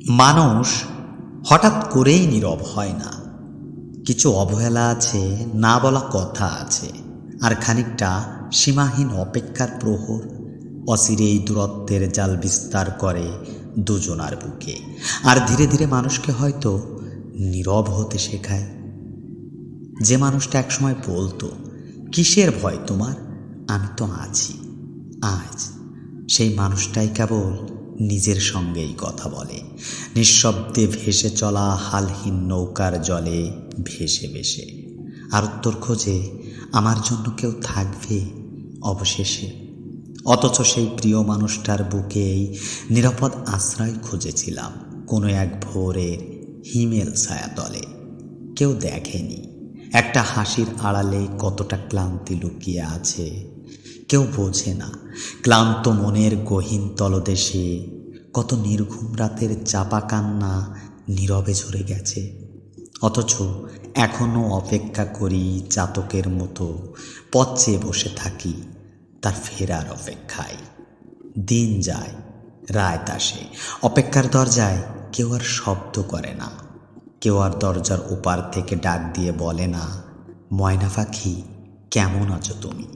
মানুষ হঠাৎ করেই নীরব হয় না। কিছু অবহেলা আছে, না বলা কথা আছে, আর খানিকটা সীমাহীন অপেক্ষার প্রহর অচিরেই দূরত্বের জাল বিস্তার করে দুজনার বুকে। আর ধীরে ধীরে মানুষকে হয়তো নীরব হতে শেখায়। যে মানুষটা একসময় বলতো, কিসের ভয় তোমার, আমি তো আছি, আজ সেই মানুষটাই কেবল নিজের সঙ্গেই কথা বলে, নিঃশব্দে ভেসে চলা হালহীন নৌকার জলে ভেসে ভেসে। আর উত্তর খোঁজে, আমার জন্য কেউ থাকবে অবশেষে। অথচ সেই প্রিয় মানুষটার বুকেই নিরাপদ আশ্রয় খুঁজেছিলাম কোনো এক ভোরের হিমেল ছায়াতলে। কেউ দেখেনি একটা হাসির আড়ালে কতটা ক্লান্তি লুকিয়ে আছে। কেউ বোঝে না ক্লান্ত মনের গহীন তলদেশে কত নির্ঘুম রাতের চাপা কান্না নীরবে ঝরে গেছে। অথচ এখনও অপেক্ষা করি চাতকের মতো, পথ চেয়ে বসে থাকি তার ফেরার অপেক্ষায়। দিন যায়, রাত আসে, অপেক্ষার দরজায় কেউ আর শব্দ করে না। কেউ আর দরজার ওপার থেকে ডাক দিয়ে বলে না, ময়না পাখি কেমন আছো তুমি।